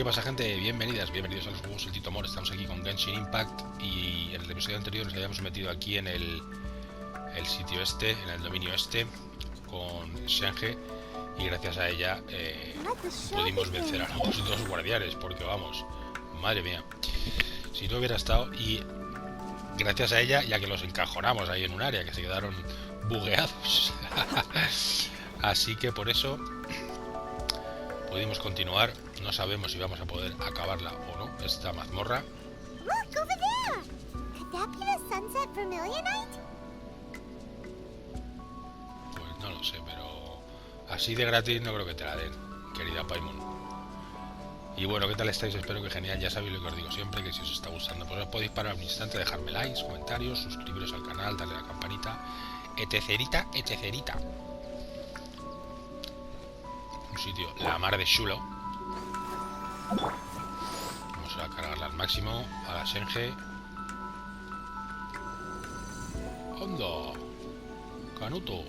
pasa, gente? Bienvenidas, bienvenidos a los juegos, el Tito Amor. Estamos aquí con Genshin Impact y en el episodio anterior nos habíamos metido aquí en el sitio este, en el dominio este, con Senge, y gracias a ella pudimos vencer a los dos guardianes, porque vamos, madre mía, si no hubiera estado, y gracias a ella, ya que los encajonamos ahí en un área, que se quedaron bugueados. Así que por eso pudimos continuar. No sabemos si vamos a poder acabarla o no, esta mazmorra. Pues no lo sé, pero así de gratis no creo que te la den, querida Paimon. Y bueno, ¿qué tal estáis? Espero que genial. Ya sabéis lo que os digo siempre, que si os está gustando, pues os podéis parar un instante, dejarme likes, comentarios, suscribiros al canal, darle a la campanita, etcétera, etcétera. Un sitio la mar de chulo. Vamos a cargarla al máximo a la Senge. ¡Onda! ¡Canuto!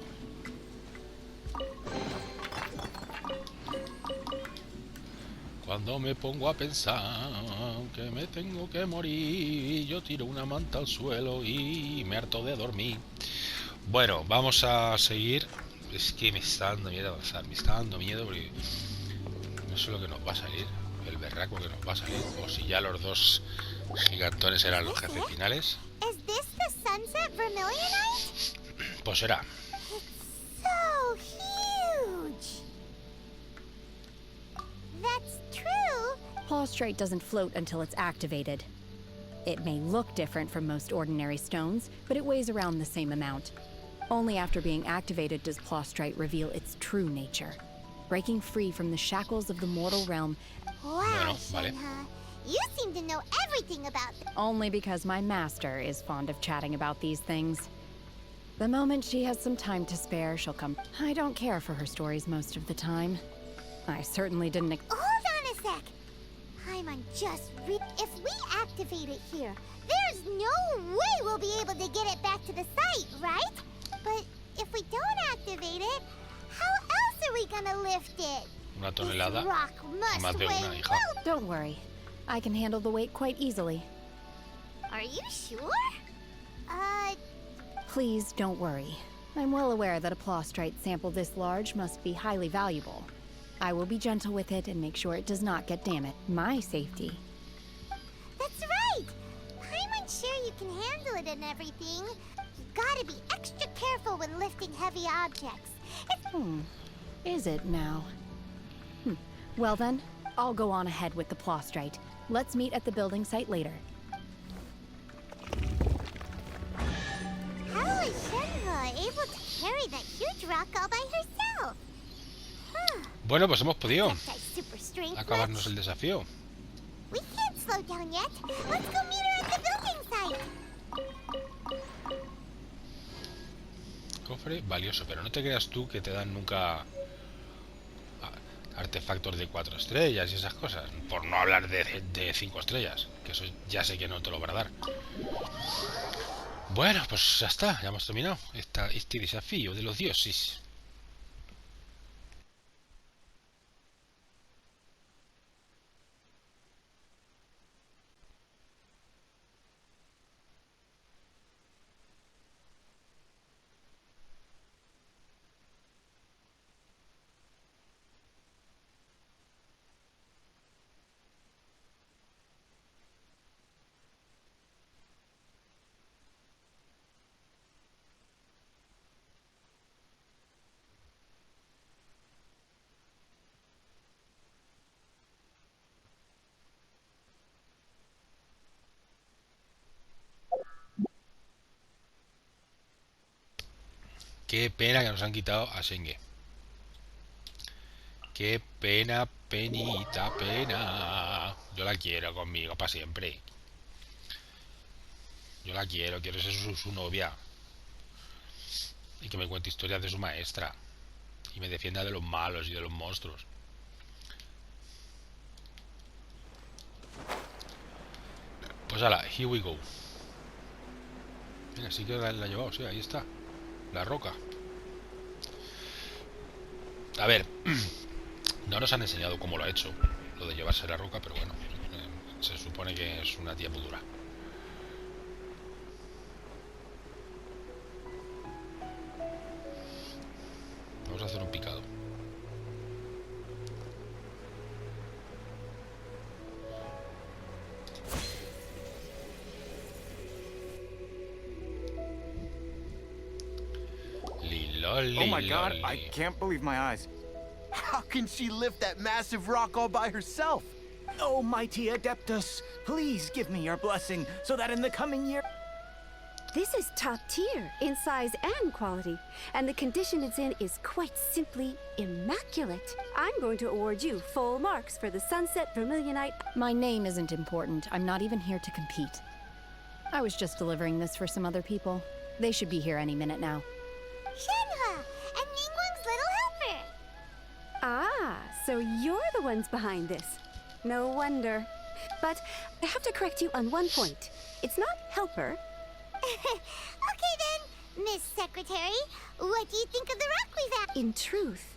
Cuando me pongo a pensar que me tengo que morir, yo tiro una manta al suelo y me harto de dormir. Bueno, vamos a seguir. Es que me está dando miedo avanzar, me está dando miedo porque no sé lo que nos va a salir, el berraco que nos va a salir, o si ya los dos gigantones eran los jefes finales. Pues será. Prostrate doesn't float until it's activated. It may look different from most ordinary stones, but it weighs around the same amount. Only after being activated does Prostrate reveal its true nature, breaking free from the shackles of the mortal realm. Wow, Shenhe, you seem to know everything about them. Only because my master is fond of chatting about these things. The moment she has some time to spare, she'll come. I don't care for her stories most of the time. I certainly didn't. Hold on a sec. Paimon just if we activate it here, there's no way we'll be able to get it back to the site, right? But if we don't activate it, how else are we gonna lift it? Una tonelada. This rock must Más de una, weigh hija. well. Don't worry. I can handle the weight quite easily. Are you sure? Please don't worry. I'm well aware that a Prostrate sample this large must be highly valuable. I will be gentle with it and make sure it does not get damaged. My safety. That's right. Paimon's sure you can handle it and everything. You gotta be extra careful when lifting heavy objects. Is it now? Well then, I'll go on ahead with the Prostrate. Let's meet at the building site later. How is Shenhe able to carry that huge rock all by herself? Bueno, pues hemos podido That super strength acabarnos el desafío. We can't slow down yet. Let's go meet her at the building site. Cofre valioso, pero no te creas tú que te dan nunca artefactos de 4 estrellas y esas cosas, por no hablar de 5 estrellas, que eso ya sé que no te lo van a dar. Bueno, pues ya está, ya hemos terminado este desafío de los dioses. Qué pena que nos han quitado a Senge. Qué pena, penita, pena. Yo la quiero conmigo para siempre. Yo la quiero ser su novia. Y que me cuente historias de su maestra. Y me defienda de los malos y de los monstruos. Pues ala, here we go. Mira, sí que la he llevado, sí, ahí está. La roca. A ver, no nos han enseñado cómo lo ha hecho, lo de llevarse la roca, pero bueno, se supone que es una tía muy dura. Vamos a hacer un picado. Oh my god, I can't believe my eyes. How can she lift that massive rock all by herself? Oh, mighty Adeptus, please give me your blessing so that in the coming year... This is top tier in size and quality, and the condition it's in is quite simply immaculate. I'm going to award you full marks for the Sunset Vermilionite. My name isn't important. I'm not even here to compete. I was just delivering this for some other people. They should be here any minute now. Shenhua and Ningguang's little helper. Ah, so you're the ones behind this. No wonder. But I have to correct you on one point. It's not helper. Okay then, Miss Secretary, what do you think of the rock we found? In truth,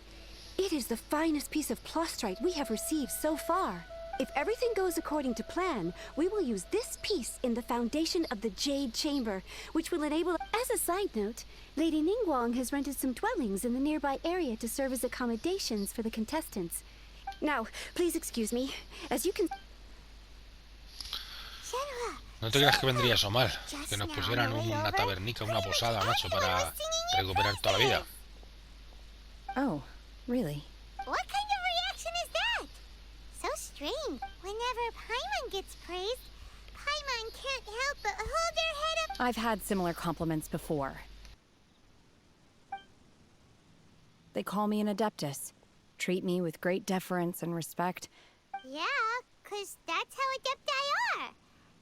it is the finest piece of plustrite we have received so far. If everything goes according to plan, we will use this piece in the foundation of the Jade Chamber, which will enable... As a side note, Lady Ninguang has rented some dwellings in the nearby area to serve as accommodations for the contestants. Now, please excuse me, as you can... Shenhua, No te creas que vendría eso mal, que nos pusieran una tabernica, una posada, macho, para recuperar toda la vida. Oh, really? what kind of reaction is that? So strange. Whenever Paimon gets praised, Paimon can't help but hold their head up. I've had similar compliments before. They call me an Adeptus, treat me with great deference and respect. Yeah, 'cause that's how Adepti are.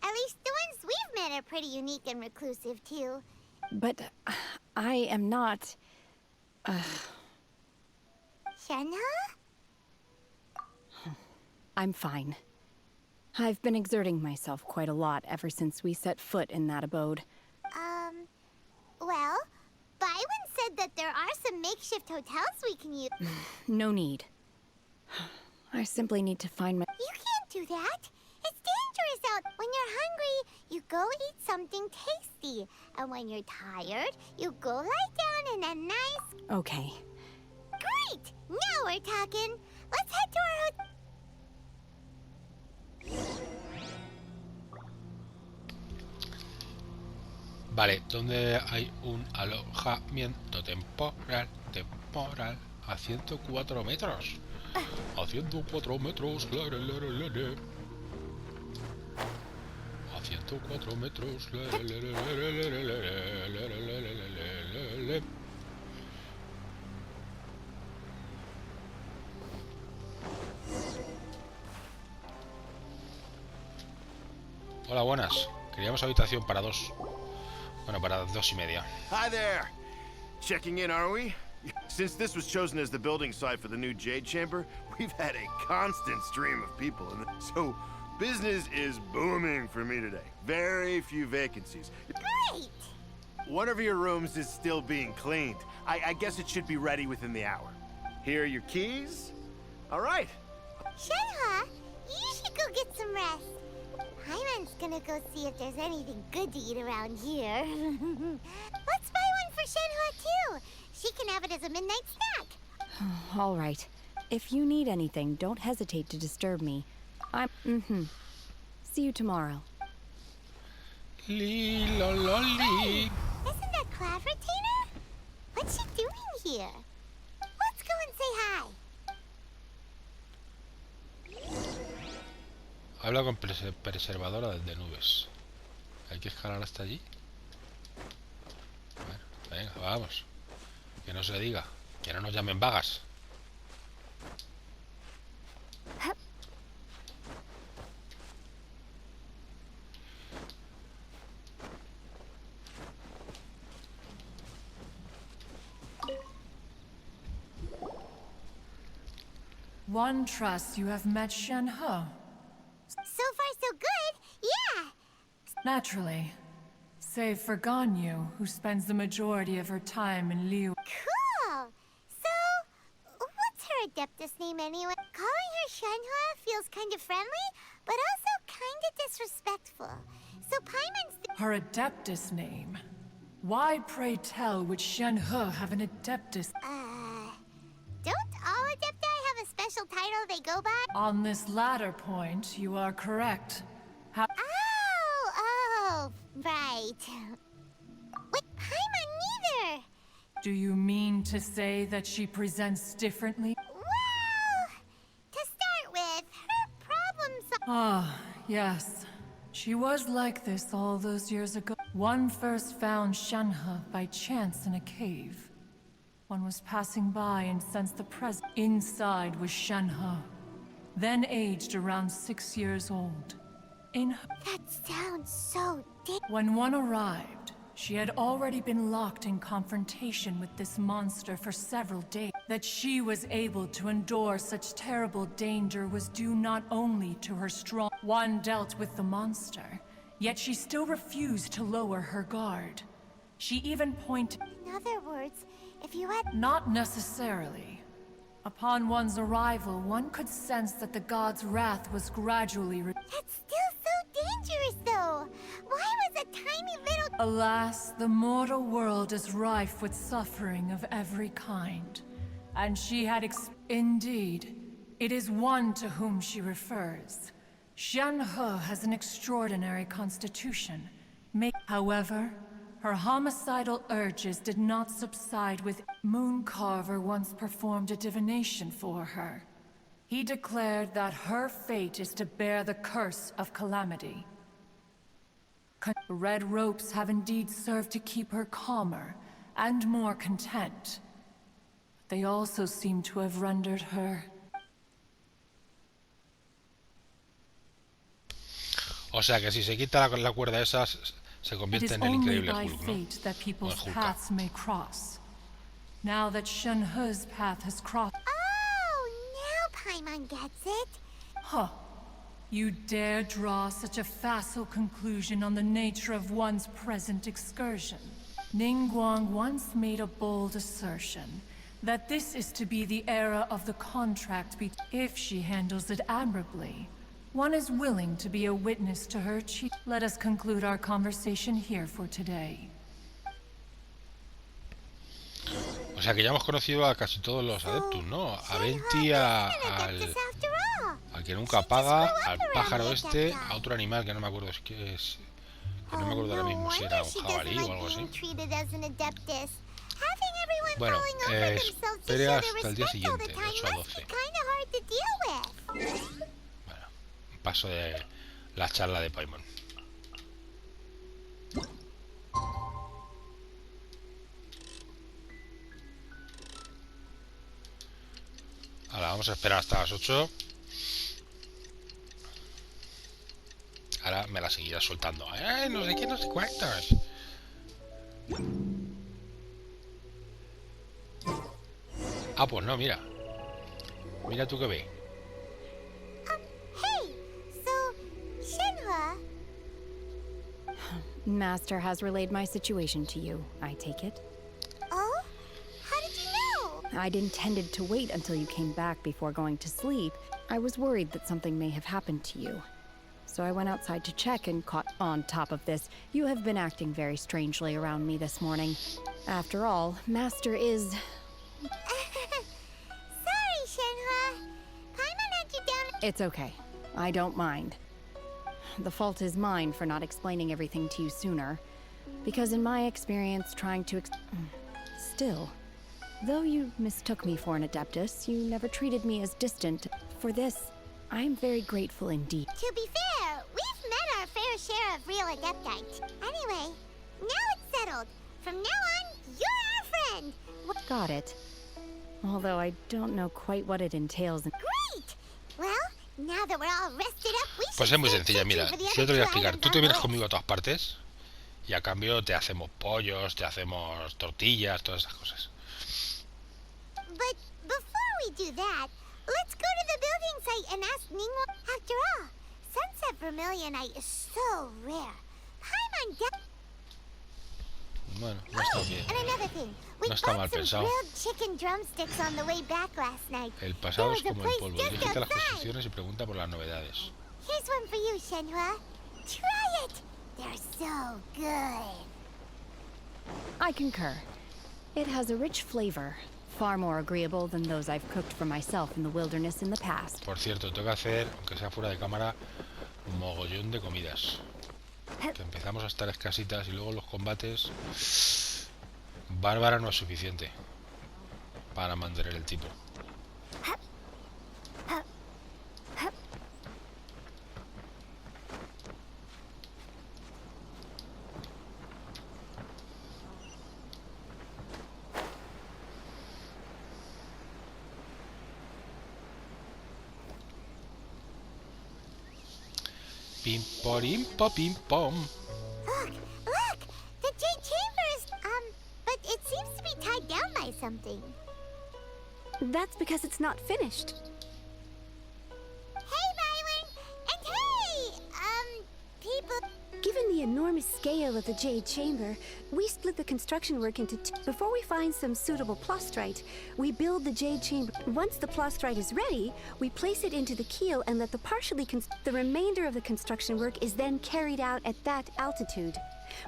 At least the ones we've met are pretty unique and reclusive, too. But I am not... Shenhua? I'm fine. I've been exerting myself quite a lot ever since we set foot in that abode. Well, Byron said that there are some makeshift hotels we can use. No need. I simply need to find my... You can't do that. It's dangerous out. When you're hungry, you go eat something tasty. And when you're tired, you go lie down in a nice... Okay. Great! Now we're talking. Let's head to our hotel. Vale, ¿dónde hay un alojamiento temporal a 104 metros? A 104 metros, a 104 metros. Hola, buenas. Queríamos habitación para dos. Bueno, para 2:30. Hi there. Checking in, are we? Since this was chosen as the building site for the new Jade Chamber, we've had a constant stream of people, and so business is booming for me today. Very few vacancies. Great! One of your rooms is still being cleaned. I guess it should be ready within the hour. Here are your keys. All right. Shenhua, you should go get some rest. Paimon's gonna go see if there's anything good to eat around here. Let's buy one for Shenhua, too. She can have it as a midnight snack. All right. If you need anything, don't hesitate to disturb me. See you tomorrow. Li lo lo li. Isn't that Cloud Retainer? What's she doing here? Let's go and say hi. Habla con preservadora de nubes. Hay que escalar hasta allí. Bueno, venga, vamos. Que no se diga. Que no nos llamen vagas. One trusts you have met Shenhe. So far, so good. Yeah. Naturally. Save for Ganyu, who spends the majority of her time in Liyue. Cool. So, what's her Adeptus name anyway? Calling her Shenhua feels kind of friendly, but also kind of disrespectful. So Paimon's... Her Adeptus name. Why, pray tell, would Shenhe have an Adeptus? Don't all Adepti have a special title they go by? On this latter point, you are correct. Oh, right. Wait, Paimon neither! Do you mean to say that she presents differently? Well, to start with, her problems are... Ah, yes. She was like this all those years ago. One first found Shenhe by chance in a cave. One was passing by and sensed the presence. Inside was Shenhe, then aged around 6 years old. That sounds so When one arrived, she had already been locked in confrontation with this monster for several days. That she was able to endure such terrible danger was due not only to her strong... One dealt with the monster, yet she still refused to lower her guard. She even pointed... In other words, if you had... Not necessarily. Upon one's arrival, one could sense that the god's wrath was gradually... That's still so dangerous, though! Why was a tiny little... Alas, the mortal world is rife with suffering of every kind. And she had Indeed, it is one to whom she refers. Shenhe has an extraordinary constitution. However, her homicidal urges did not subside with... Mooncarver once performed a divination for her. He declared that her fate is to bear the curse of calamity. Red ropes have indeed served to keep her calmer and more content. But they also seem to have rendered her... O sea que si se quita la cuerda esa, se convierte en el increíble Hulk, ¿no? It is only by fate that people's Hulk. paths may cross. Now that Shenhe's path has crossed... Oh, now Paimon gets it. Huh. You dare draw such a facile conclusion on the nature of one's present excursion. Ninguang once made a bold assertion that this is to be the era of the contract if she handles it admirably. One is willing to be a witness to her cheat. Let us conclude our conversation here for today. O sea que ya hemos conocido a casi todos los adeptus, ¿no? A Venti, al que nunca paga, al pájaro este, a otro animal que no me acuerdo que no me acuerdo ahora mismo si era un jabalí o algo así. Bueno, espere hasta el día siguiente, de 8 a 12. Bueno, paso de la charla de Paimon. Ahora vamos a esperar hasta las 8. Ahora me la seguirá soltando. No sé qué, no sé cuántos. Ah, pues no, mira. Mira tú que ve. Hey, so, Shenhua... Master has relayed my situation to you, I take it. Oh? How did you know? I'd intended to wait until you came back before going to sleep. I was worried that something may have happened to you. So I went outside to check and caught... On top of this, you have been acting very strangely around me this morning. After all, Master is... Sorry, Shenhua. Paimon had you down... It's okay. I don't mind. The fault is mine for not explaining everything to you sooner. Because in my experience, trying to... Still, though you mistook me for an Adeptus, you never treated me as distant. For this, I am very grateful indeed. To be fair, we've met our fair share of real Adeptites. Anyway, now it's settled. From now on, you're our friend. Got it. Although I don't know quite what it entails. Great! Well, now that we're all rested up, we Pues should es muy start sencilla, searching mira. for the Yo other te voy a two explicar. items Tú on te the vienes list. conmigo a todas partes y a cambio te hacemos pollos, te hacemos tortillas, todas esas cosas. But before we do that, let's go to the building site and ask Ninguang. After all, Sunset Vermilionite is so rare. Paimon Bueno, no está bien. And another thing, we No está mal bought some pensado. grilled chicken drumsticks on the way back last night. El pasado es There was como a el place polvo. just Visita las outside. construcciones y pregunta por las novedades. Here's one for you, Shenhua. Try it. They're so good. I concur. It has a rich flavor, far more agreeable than those I've cooked for myself in the wilderness in the past. Por cierto, tengo que hacer, aunque sea fuera de cámara, un mogollón de comidas. Que empezamos a estar escasitas y luego los combates. Bárbara no es suficiente para mantener el tipo. Pim porim po pim pom. Look! The Jade Chamber is, but it seems to be tied down by something. That's because it's not finished. Hey, Byron! And hey, people... Given the enormous scale of the Jade Chamber, we split the construction work into two. Before we find some suitable plastrite, we build the Jade Chamber. Once the plastrite is ready, we place it into the keel and let the the remainder of the construction work is then carried out at that altitude.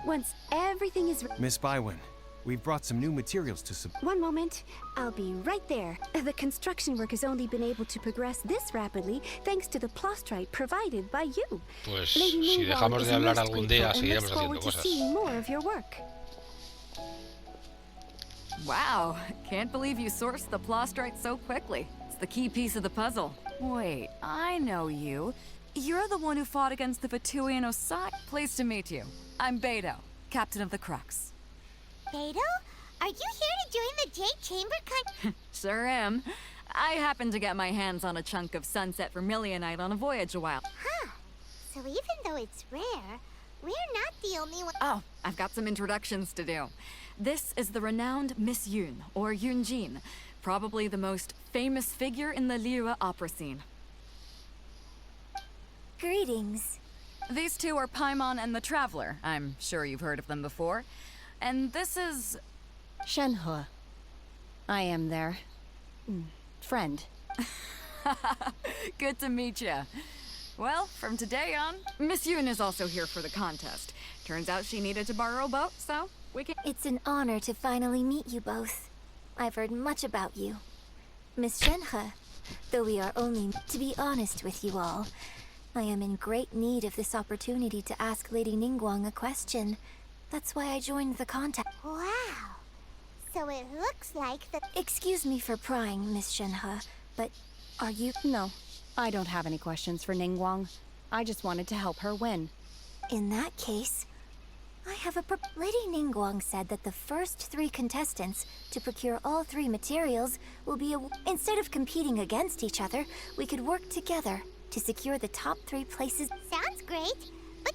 Once everything is Miss Bywin, we've brought some new materials to One moment, I'll be right there. The construction work has only been able to progress this rapidly thanks to the plastrite provided by you. Pues Lady si Ninguang dejamos is de hablar most algún grateful día, and seguiremos looks haciendo forward to cosas. seeing more of your work. Wow, can't believe you sourced the plastrite so quickly. It's the key piece of the puzzle. Wait, I know you. You're the one who fought against the Vatuian Osai. Pleased to meet you. I'm Beidou, captain of the Crux. Beidou? Are you here to join the Jade Chamber Sure am. I happened to get my hands on a chunk of sunset vermilionite on a voyage a while. Huh. So even though it's rare, we're not the only one... Oh, I've got some introductions to do. This is the renowned Miss Yun, or Yunjin, probably the most famous figure in the Liyue opera scene. Greetings. These two are Paimon and the Traveler. I'm sure you've heard of them before. And this is... Shenhua. I am their friend. Good to meet you. Well, from today on, Miss Yun is also here for the contest. Turns out she needed to borrow a boat, so we can... It's an honor to finally meet you both. I've heard much about you. Miss Shenhe, though we are only... To be honest with you all, I am in great need of this opportunity to ask Lady Ninguang a question. That's why I joined the contest. Wow. So it looks like the... Excuse me for prying, Miss Shenhe, but are you... No, I don't have any questions for Ninguang. I just wanted to help her win. In that case, I have a... Lady Ninguang said that the first 3 contestants to procure all 3 materials will be Instead of competing against each other, we could work together to secure the top 3 places. Sounds great, but...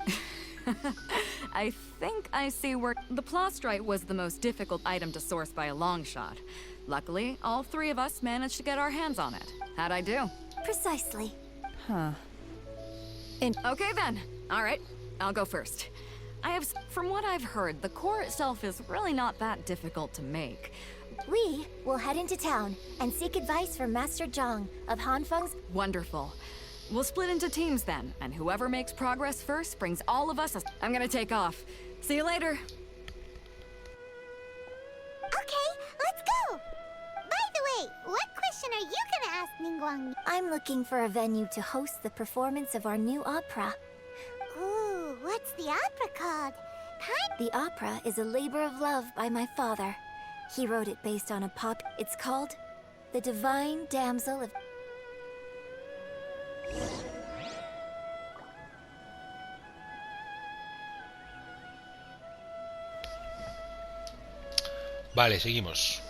I think I see where... The plastrite was the most difficult item to source by a long shot. Luckily, all 3 of us managed to get our hands on it. How'd I do? Precisely. Huh. Okay then. All right, I'll go first. From what I've heard, the core itself is really not that difficult to make. We will head into town and seek advice from Master Zhang of Hanfeng's... Wonderful. We'll split into teams then, and whoever makes progress first brings all of us I'm gonna take off. See you later. Okay, let's go! By the way, what question are you gonna ask Ninguang? I'm looking for a venue to host the performance of our new opera. Ooh, what's the opera called? The opera is a labor of love by my father. He wrote it based on a pop... It's called The Divine Damsel of... Vale, seguimos.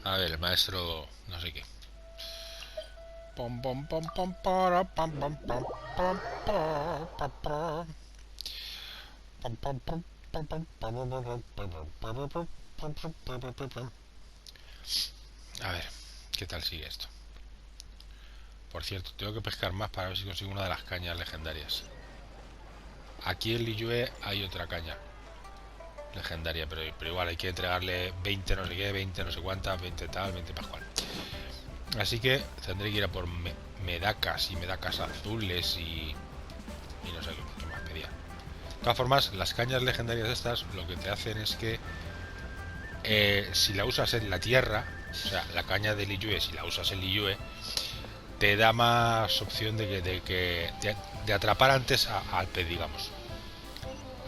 A ver, el maestro no sé qué. Pom pom pom pom para pam pam pam pam pam pam pam. Pam pam pam pam pam pam. A ver, ¿qué tal sigue esto? Por cierto, tengo que pescar más para ver si consigo una de las cañas legendarias. Aquí en Liyue hay otra caña legendaria, pero igual hay que entregarle 20 no sé qué, 20 no sé cuántas, 20 tal, 20 pascual. Así que tendré que ir a por medacas y medacas azules y no sé qué más pedía. De todas formas, las cañas legendarias estas lo que te hacen es que si la usas en la tierra, o sea, la caña de Liyue, si la usas en Liyue, te da más opción de atrapar antes al pez, digamos.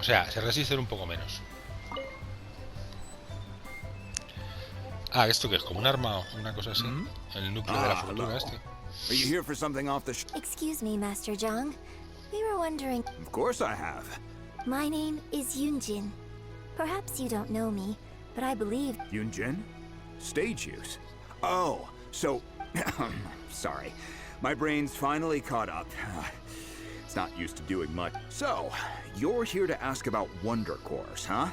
O sea, se resisten un poco menos. Ah, ¿esto qué es? ¿Como un arma o una cosa así? El núcleo de la fortuna este. Are you here for something off the Excuse me, Master Zhang. We were wondering... Of course I have. My name is Yunjin. Perhaps you don't know me, but I believe... Yunjin? Stage use. Oh, so... sorry. My brain's finally caught up. It's not used to doing much. So, you're here to ask about wonder cores, huh?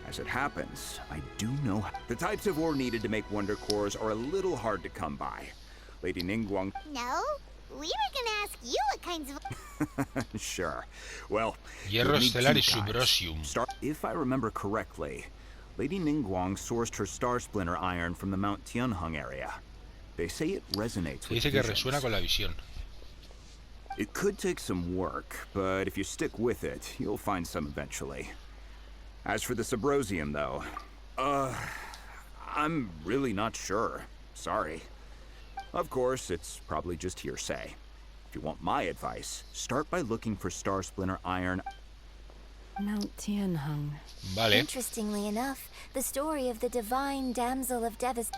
As it happens, I do know the types of ore needed to make wonder cores are a little hard to come by. Lady Ninguang... No, we were gonna ask you what kinds of... Sure. Well, Hierro estelar y subrosium. If I remember correctly, Lady Ninguang sourced her star splinter iron from the Mount Tianheng area. They say it resonates with Dice que visions. resuena con la visión. It could take some work, but if you stick with it, you'll find some eventually. As for the subrosium, though, I'm really not sure. Sorry. Of course, it's probably just hearsay. If you want my advice, start by looking for star splinter iron. Mount Tianheng. Vale. Interestingly enough, the story of the divine damsel of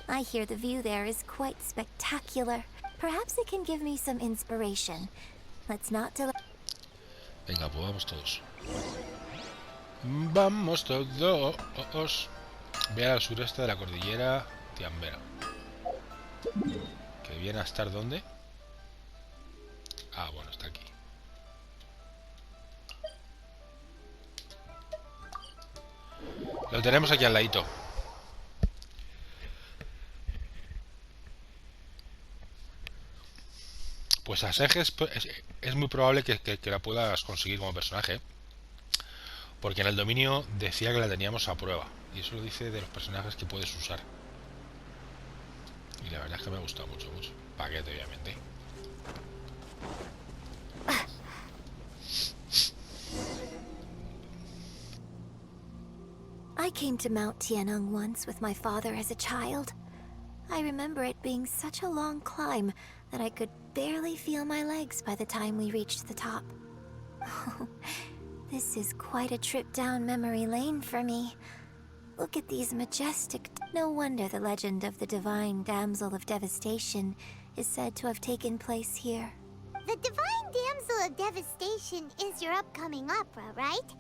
I hear the view there is quite spectacular. Perhaps it can give me some inspiration. Let's not delay. Venga, pues vamos todos. Vamos todos. Ve al sureste de la cordillera Tiambera. ¿Que viene a estar dónde? Ah, bueno, está aquí. Lo tenemos aquí al ladito. Pues a Senge es muy probable que la puedas conseguir como personaje, porque en el dominio decía que la teníamos a prueba, y eso lo dice de los personajes que puedes usar. Y la verdad es que me ha gustado mucho. Paquete, obviamente. I came to Mount Tianheng once with my father as a child. I remember it being such a long climb that I could barely feel my legs by the time we reached the top. This is quite a trip down memory lane for me. Look at these majestic... No wonder the legend of the divine damsel of devastation is said to have taken place here. The divine damsel of devastation is your upcoming opera, right?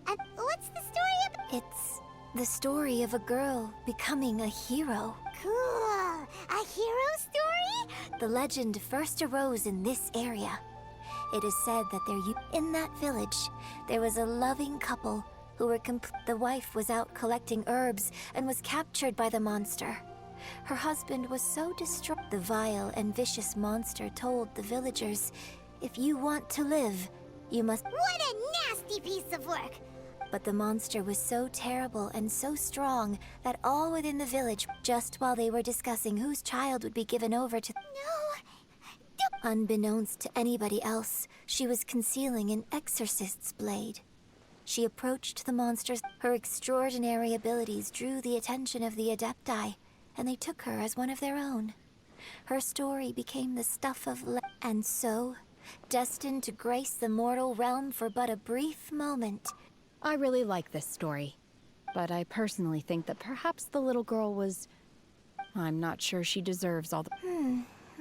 And what's the story about? It's the story of a girl becoming a hero. Cool! A hero story? The legend first arose in this area. It is said that in that village, there was a loving couple who were the wife was out collecting herbs and was captured by the monster. Her husband was so distraught. The vile and vicious monster told the villagers, if you want to live, you must... What a nasty piece of work! But the monster was so terrible and so strong that all within the village, just while they were discussing whose child would be given over to... No! Unbeknownst to anybody else, she was concealing an exorcist's blade. She approached the monsters. Her extraordinary abilities drew the attention of the Adepti, and they took her as one of their own. Her story became the stuff of and so, destined to grace the mortal realm for but a brief moment. I really like this story, but I personally think that perhaps the little girl was... I'm not sure she deserves all the...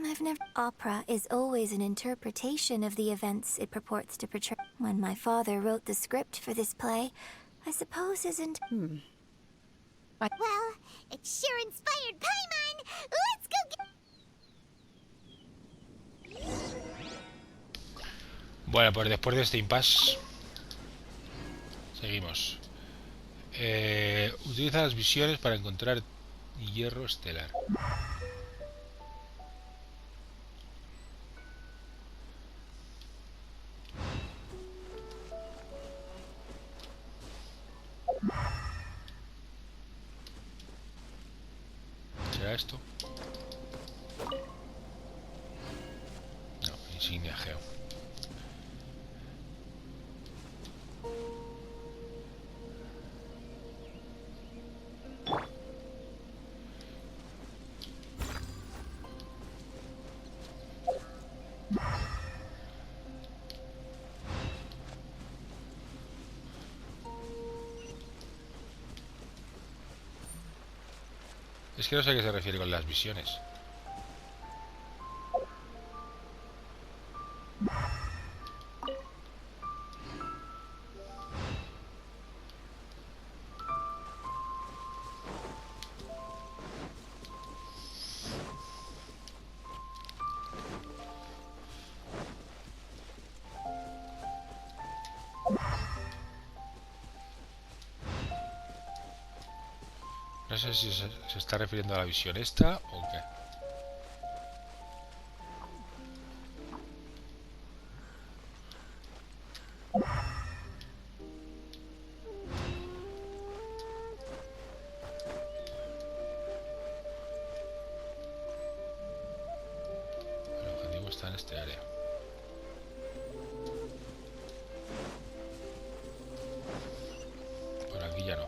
I've never... Opera is always an interpretation of the events it purports to portray. When my father wrote the script for this play, I suppose isn't... Well, it sure inspired Paimon! Let's go get... Bueno, pues después de este impasse seguimos. Utiliza las visiones para encontrar hierro estelar. esto? No, insignia geo. Es que no sé a qué se refiere con las visiones. No sé si se está refiriendo a la visión esta o qué. El objetivo está en este área. Por aquí ya no.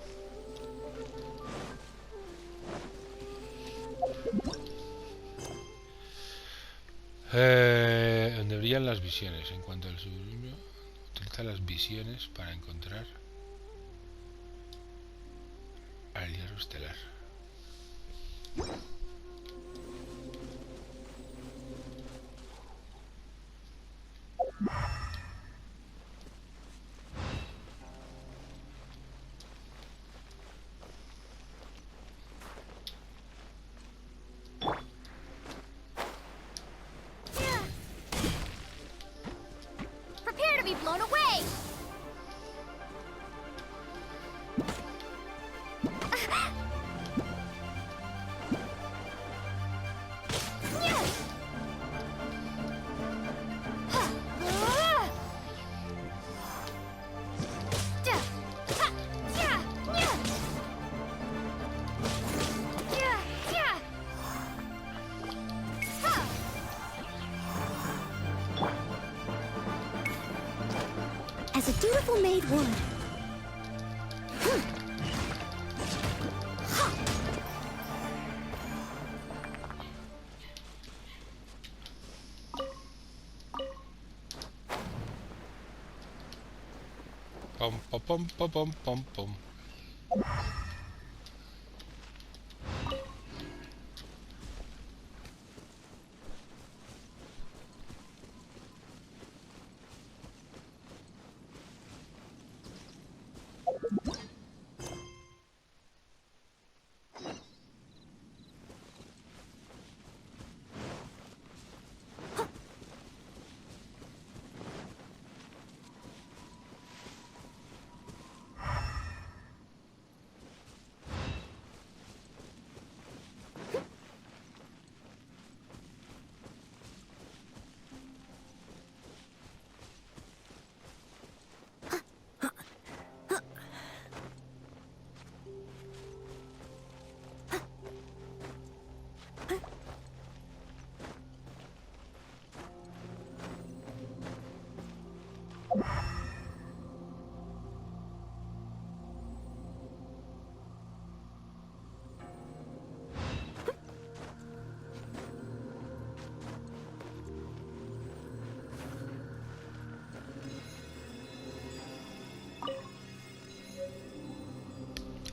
Donde brillan las visiones. En cuanto al suburbio, utiliza las visiones para encontrar al hierro estelar. Prepare to be blown away! As a dutiful maid would. Pom pom pom pom pom pom pom.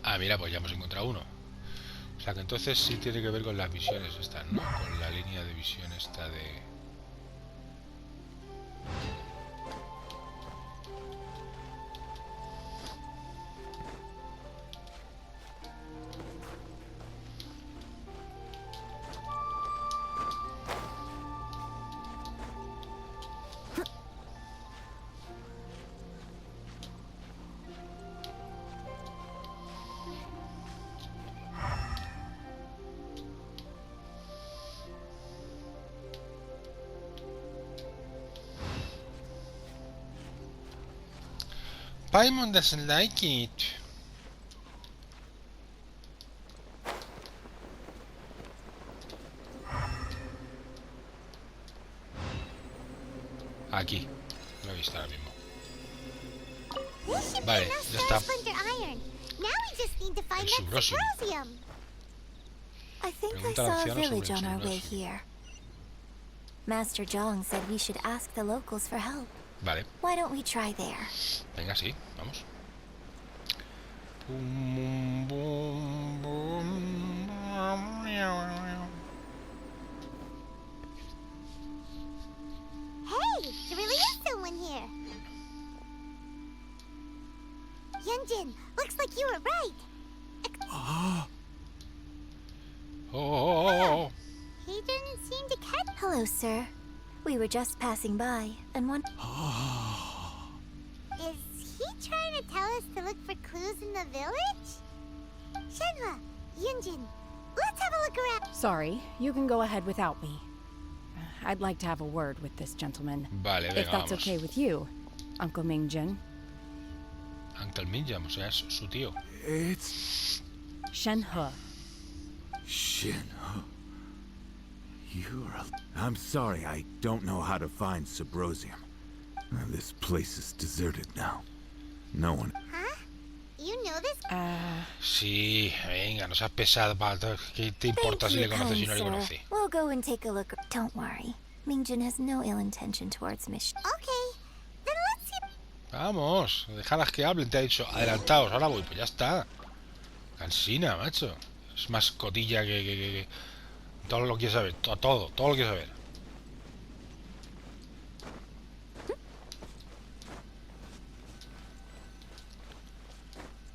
Ah, mira, pues ya hemos encontrado uno. O sea que entonces sí tiene que ver con las visiones estas, ¿no? Con la línea de visión esta de... Paimon doesn't like it. aquí. Lo he visto ahora mismo. This should Vale, be enough ya está. splinter iron. Now we just need to find El that subrosium. Subrosium. I think I Pregunta al saw a anciano sobre village el on our way subrosium. here. Master Zhong said we should ask the locals for help. Vale, Why don't we try there? venga, sí, vamos. Bum, bum, bum, bum. Hey, there really is someone here. Yunjin, looks like you were right. Oh. He didn't seem to catch. Hello, sir. We were just passing by, and one. Is he trying to tell us to look for clues in the village? Shenhua, Yunjin, let's have a look around. Sorry, you can go ahead without me. I'd like to have a word with this gentleman. Vale, venga, If that's vamos. okay with you, Uncle Mingjin. Uncle Minjam, o sea, es su tío. It's Shenhe. Shinho. I'm sorry, I don't know how to find Subrosium. This place is deserted now. No one. Huh? You know this? Sí, venga, no seas pesado. ¿Qué te importa si le conoces y no le conoce? We'll go and take a look. Don't worry. Mingjin has no ill intention towards Mission. Okay, then let's see. Vamos, déjalas que hablen, te ha dicho. Adelantaos, ahora voy, pues ya está. Cansina, macho. Es más cotilla que todo lo quiere saber, todo lo quiere saber.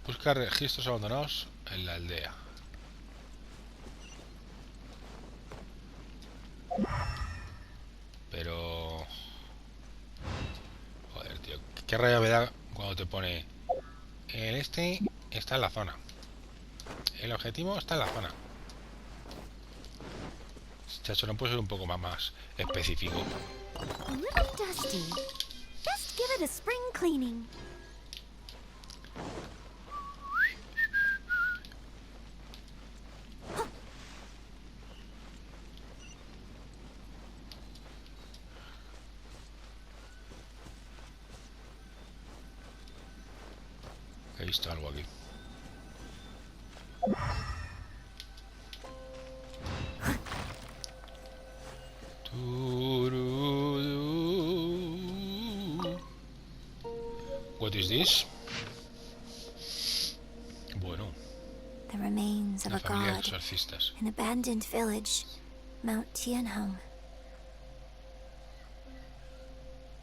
Busca registros abandonados en la aldea. Pero... Joder, tío. ¿Qué raya me da cuando te pone... El este está en la zona. El objetivo está en la zona. Chacho, no puede ser un poco más específico. A little dusty. Just give it a spring cleaning. He visto algo aquí. What is this? Bueno, The remains of una a familia de god. exorcistas. An abandoned village. Mount Tianhong.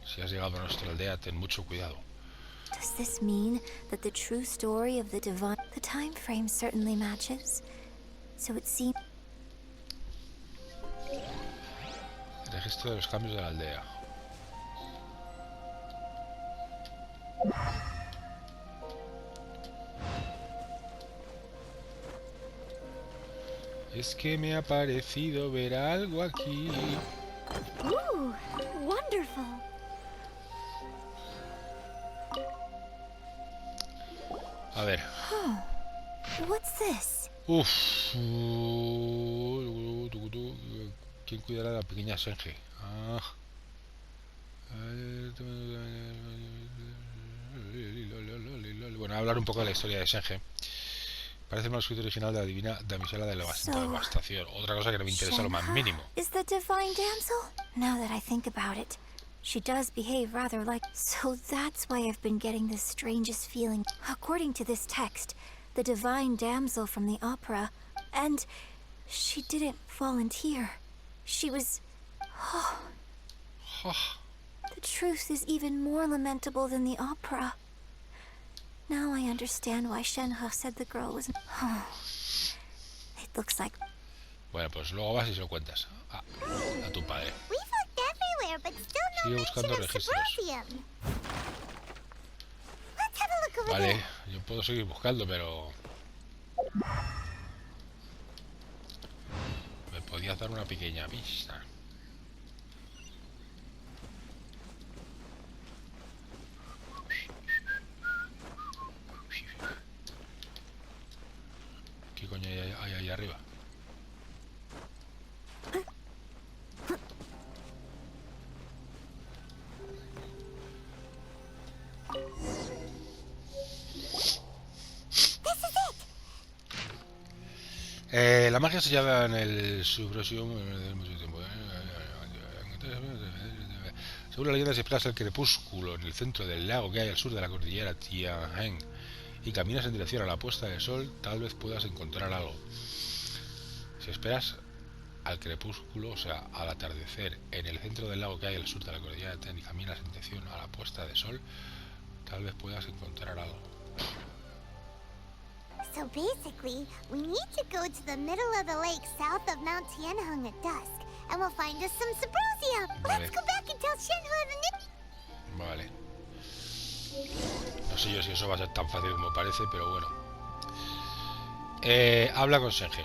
Si has llegado a nuestra aldea, ten mucho cuidado. Does this mean that the true story of the divine... The time frame certainly matches. So it seems... Registro de los cambios de la aldea. Es que me ha parecido ver algo aquí. Ooh, wonderful. A ver. What's this? Uff. ¿Quién cuidará de la pequeña Senje? Ah. Bueno, a hablar un poco de la historia de Senje. Parece el manuscrito original de la divina damisela de la devastación. Otra cosa que no me interesa lo más mínimo. Is the divine damsel? Now that I think about it, she does behave rather like... So that's why I've been getting the strangest feeling. According to this text, the divine damsel from the opera, and she didn't volunteer. She was... The truth is even more lamentable than the opera. Now I understand why Shenhe said the girl was... It looks like... Bueno, pues luego vas y se lo cuentas a tu padre. We've looked everywhere, but still no Sigue mention buscando of registros. Subrosium. Let's have a look over Vale, there. yo puedo seguir buscando, pero... Me podías dar una pequeña pista. ¿Qué coño hay ahí arriba? La magia sellada en el subróseo. Según la leyenda se desplaza el crepúsculo en el centro del lago que hay al sur de la cordillera Tianjin y caminas en dirección a la puesta del sol, tal vez puedas encontrar algo. Si esperas al crepúsculo, o sea, al atardecer, en el centro del lago que hay al sur de la cordillera Tianjin y caminas en dirección a la puesta del sol, tal vez puedas encontrar algo. So basically, we need to go to the middle of the lake south of Mount Tianheng at dusk, and we'll find us some Subrosia. Vale. Let's go back and tell Shenhua the Vale. No sé yo si eso va a ser tan fácil como parece, pero bueno. Habla con Shenhe.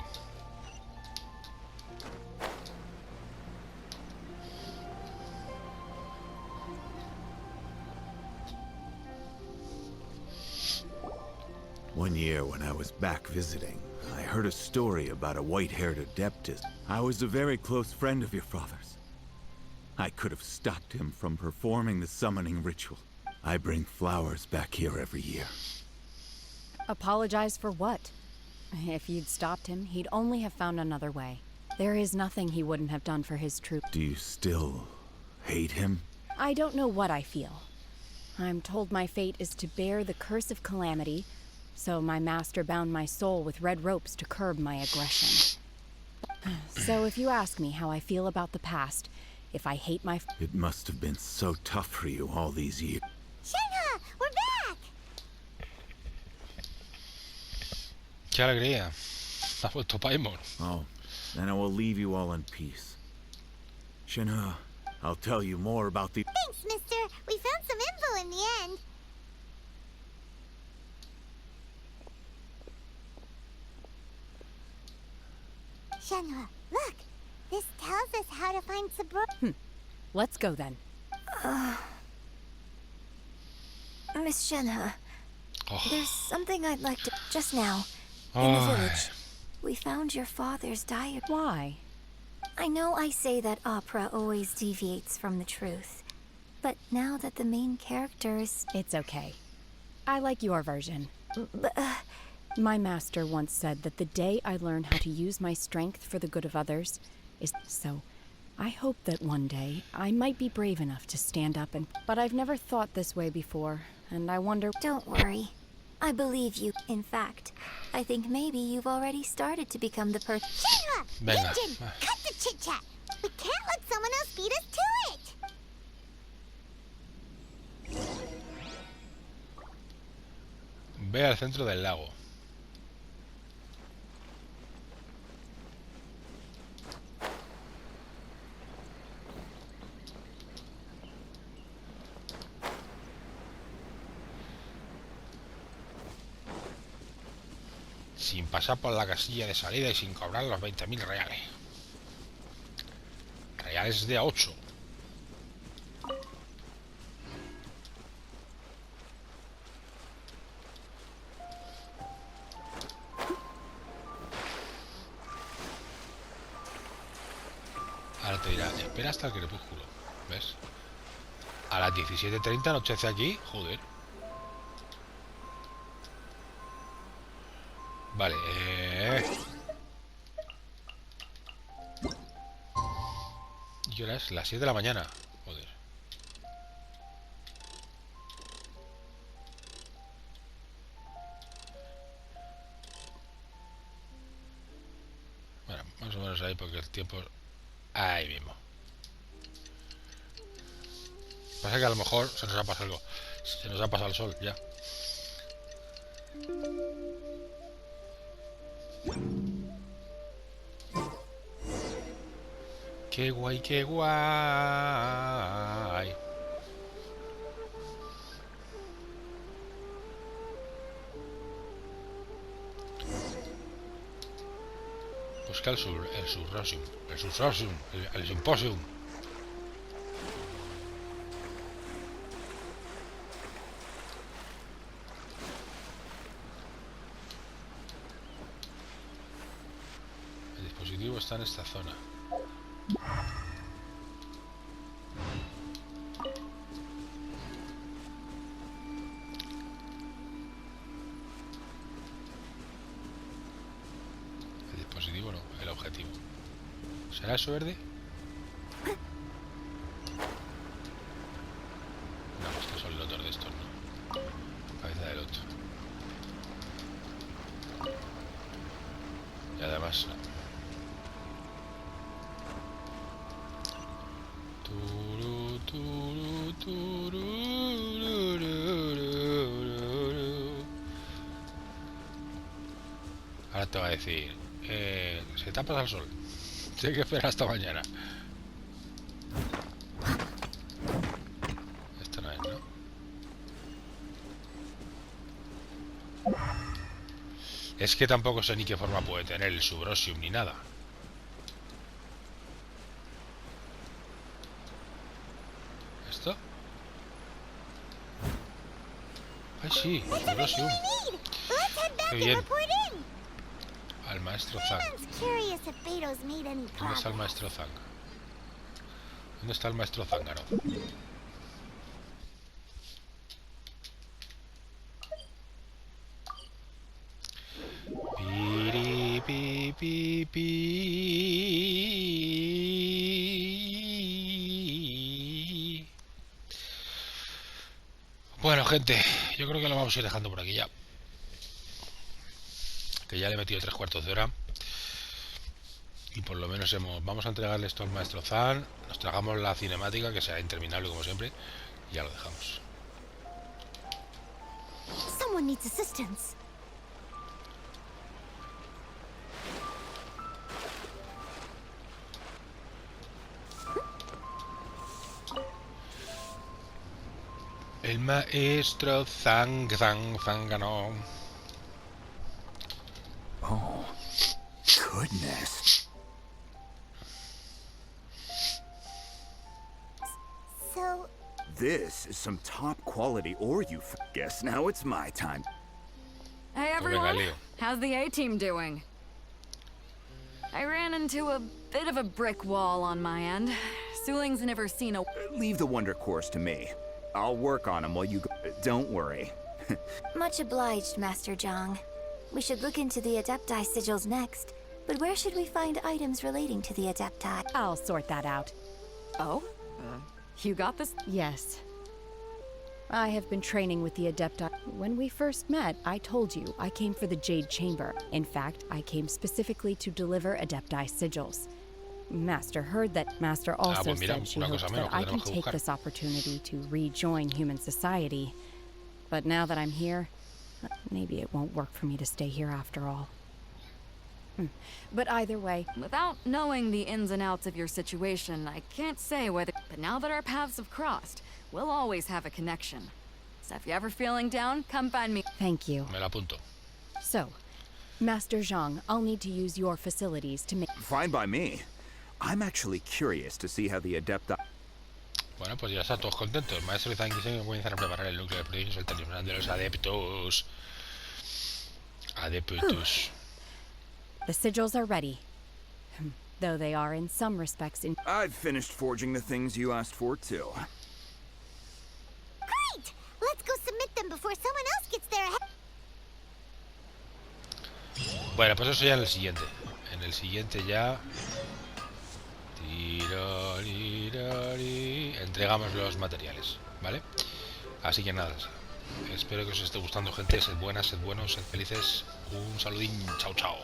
One year when I was back visiting, I heard a story about a white-haired adeptus. I was a very close friend of your father's. I could have stopped him from performing the summoning ritual. I bring flowers back here every year. Apologize for what? If you'd stopped him, he'd only have found another way. There is nothing he wouldn't have done for his troop. Do you still hate him? I don't know what I feel. I'm told my fate is to bear the curse of calamity, so my master bound my soul with red ropes to curb my aggression. So if you ask me how I feel about the past, if I hate my... It must have been so tough for you all these years. Shenhua, we're back! ¡Qué alegría! Ha vuelto Paimon. Oh, then I will leave you all in peace. Shenhua, I'll tell you more about the... Thanks, mister. We found some info in the end. Shenhua, look! This tells us how to find Subrosia. Let's go then. Miss Shenhua, Oh. there's something I'd like to... Just now, in the village, we found your father's diary. Why? I know I say that opera always deviates from the truth, but now that the main character is... It's okay. I like your version. But, My master once said that the day I learn how to use my strength for the good of others is... So, I hope that one day I might be brave enough to stand up and... But I've never thought this way before, and I wonder... don't worry. I believe you. In fact, I think maybe you've already started to become the person... Shenhua! Venga. Ingen! Cut the chit-chat! We can't let someone else beat us to it! Ve al centro del lago. Sin pasar por la casilla de salida y sin cobrar los 20.000 reales. Reales de a 8. Ahora te dirá, espera hasta el crepúsculo. ¿Ves? A las 17:30 anochece aquí. Joder. Vale, ¿y qué hora es? Las 7 de la mañana. Joder. Bueno, más o menos ahí porque el tiempo... Ahí mismo. Pasa que a lo mejor se nos ha pasado algo. Se nos ha pasado el sol, ya. Qué guay, qué guay. Busca el surrosium, el simposium. El dispositivo está en esta zona. objetivo. ¿Será eso verde? No, estos son lotos de estos, no. Cabeza de loto. Y además no. Ahora te va a decir, se tapa el sol. Tienes que esperar hasta mañana. Esto no es, ¿no? Es que tampoco sé ni qué forma puede tener el subrosium ni nada. ¿Esto? ¡Ay, sí! Subrosium. ¡Qué bien! Al maestro Zhang. ¿Dónde está el maestro Zhang? ¿Dónde está el maestro Zángaro? Piri, pi, pi, pi. Bueno, gente, yo creo que lo vamos a ir dejando por aquí ya. Que ya le he metido 3/4 de hora. Y por lo menos vamos a entregarle esto al maestro Zhang. Nos tragamos la cinemática, que será interminable como siempre. Y ya lo dejamos. Someone needs assistance. El maestro Zángano. Oh, goodness. So... This is some top quality ore you guess now it's my time. Hey everyone, how's the A-team doing? I ran into a bit of a brick wall on my end. Suling's never seen a... Leave the wonder course to me. I'll work on them while you go. Don't worry. Much obliged, Master Zhang. We should look into the Adepti sigils next. But where should we find items relating to the Adepti? I'll sort that out. Oh? You got this? Yes. I have been training with the Adepti. When we first met, I told you I came for the Jade Chamber. In fact, I came specifically to deliver Adepti sigils. Master heard that. Master also said she hoped that I can take this opportunity to rejoin human society. But now that I'm here, maybe it won't work for me to stay here after all. But either way... Without knowing the ins and outs of your situation, I can't say whether... But now that our paths have crossed, we'll always have a connection. So if you're ever feeling down, come find me. Thank you. Me la apunto. So, Master Zhang, I'll need to use your facilities to make... Fine by me. I'm actually curious to see how the Adepti... Bueno, pues ya están todos contentos. El maestro Zhang dice que comienzan a preparar el núcleo de proyectos alternativos de los adeptos. Adeptus. The sigils are ready. Though they are in some respects in... I've finished forging the things you asked for, too. Great! Let's go submit them before someone else gets there ahead. Bueno, pues eso ya en el siguiente. En el siguiente ya... entregamos los materiales, ¿vale? Así que nada, espero que os esté gustando, gente. Sed buenas, sed buenos, sed felices. Un saludín, chao chao.